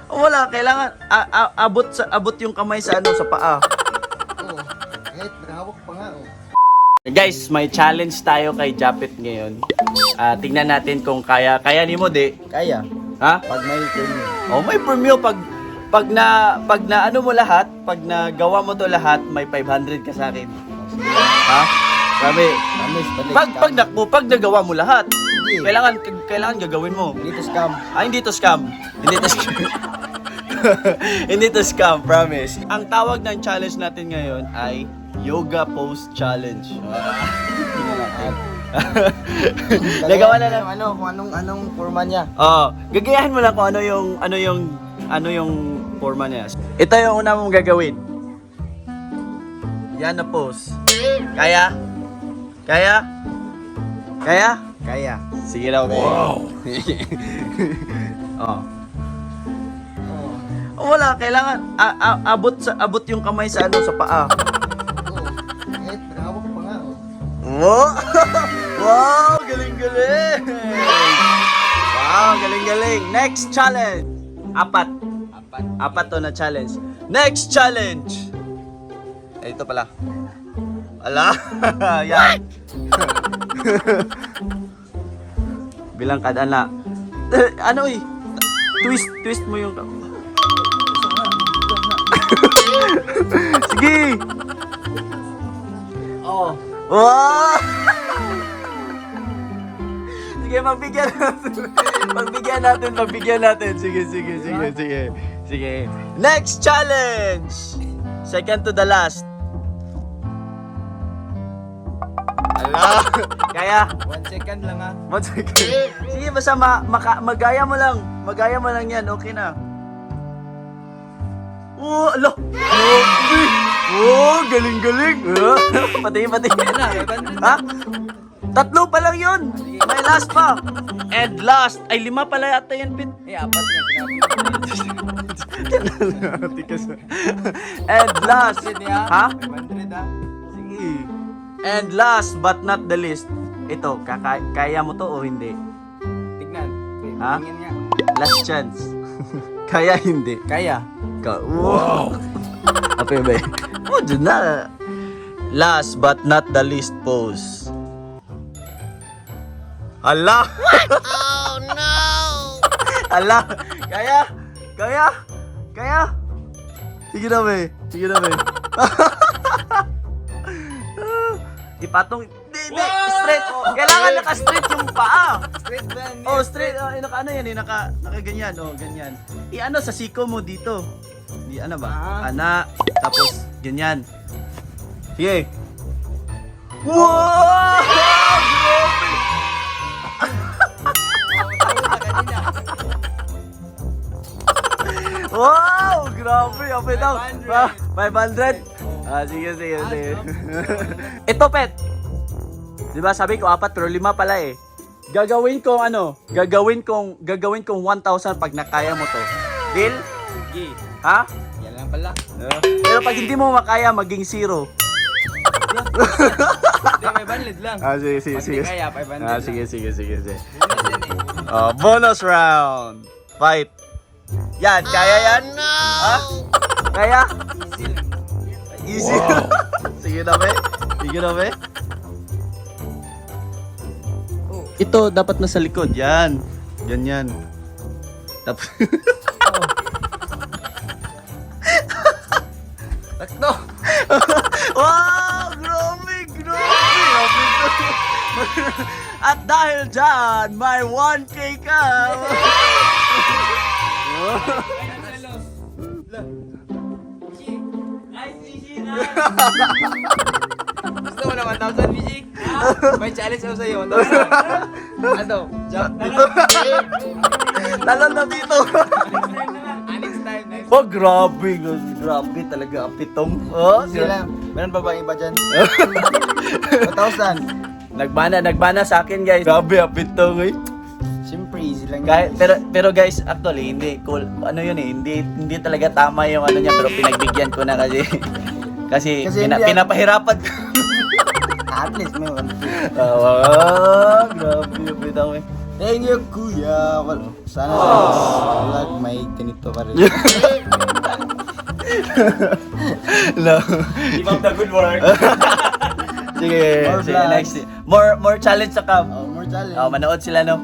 Wala, kailangan abot yung kamay sa ano, sa paa. Oo. Kahit nakahawak pa nga. Oh. Guys, may challenge tayo kay Japet ngayon. Tingnan natin kung kaya ni mo, di. Kaya. Ha? Pag may premium. Oh, may premium pag na ano mo lahat, pag nagawa mo to lahat, may 500 ka sa akin. Ha? Sabi, Promise, balik. pag nagawa mo lahat, Hindi. kailangan gagawin mo. Dito scam. Hindi to scam. Hindi to scam. Hindi to scam, promise. Ang tawag ng challenge natin ngayon ay Yoga Pose Challenge. Nagawa na lang. Kung anong forma niya. Gagayahin mo lang kung ano yung forma niya. Ito yung una mong gagawin. Yan na pose. Kaya? Kaya? Kaya? Kaya. Sige daw. Wow. Wala, kailangan abot yung kamay sa ano, sa paa. Oo. Kahit nakahawak pa nga. Oh. Wow! Wow! Galing-galing! Wow! Galing-galing! Next challenge! Apat to na challenge. Next challenge! Ito pala. Ala! Yan! Bilang kada na. Ano eh? Twist mo yung... Sige! Oo. Wow! Sige, pagbigyan natin. Sige. Next challenge! Second to the last. Ala! Kaya? 1 second lang ha. 1 second. Sige, basta magaya mo lang. Magaya mo lang yan. Okay na. Oh, alo! Grabe! Oh, galing-galing! Pati. Ha? 3 pa lang yun! May last pa! And last! Ay, 5 pala yata yan, Pit. Eh, 4 nga sinabi. And last! Ha? 500 ha. Sige. And last but not the least, ito, kaya mo to o hindi? Tignan. Ha? Tingin nga. Last chance. Kaya hindi? Kaya. Wow! Apa ba? Oh, dyan na. Last but not the least pose. Ala! Oh no! Ala! Kaya? Sige na, be. Ipatong. Hindi. Straight. Kailangan naka-straight yung paa. Straight ba? Oh, straight. Ano yan eh, naka-ganyan. Oh, ganyan. Ano sa siko mo dito. Di ano ba? Ana. Tapos, ganyan. Sige. Wow! Wow! Grabe. Ape daw. 500? Sige. Ito, Pet. Diba sabi ko 4 pero 5 pala eh. Gagawin kong 1,000 pag nakaya mo to. Deal? Sige. Ha? Yan lang pala. Pero pag hindi mo makaya, maging 0. Hindi, 500 lang. Sige. Pag di kaya, 500 lang. Sige. Bonus yan eh. Bonus round. Fight. Yan, kaya yan? Ha? Kaya? Easy lang. Easy. Sige na, be. Ito, dapat nasa likod. Yan. Ganyan. Tapos... Takto. Wow! Grabe! At dahil dyan, may 1K ka! Gusto mo na 1,000, BG? May challenge ako sa'yo. 1,000. Ano? Jump. Talon na dito! Next time. Oh, grabe talaga ang pitong. Oh, Sila. Meron ba iba dyan? 1,000. Nagbana sa akin, guys. Grabe ang pitong eh. Siyempre, easy lang. Guys, pero guys, actually hindi cool. Ano yun eh, hindi talaga tama yung ano niya, pero pinagbigyan ko na kasi pinapahirapan ko. At least may 1,000. Grabe yung bitaw eh. Thank you, kuya. Sana sa next vlog may ganito pa rin. No. Keep up the good work. Sige, More sige, vlogs. next. More challenge sa cam. More challenge. Oh, manood sila, no?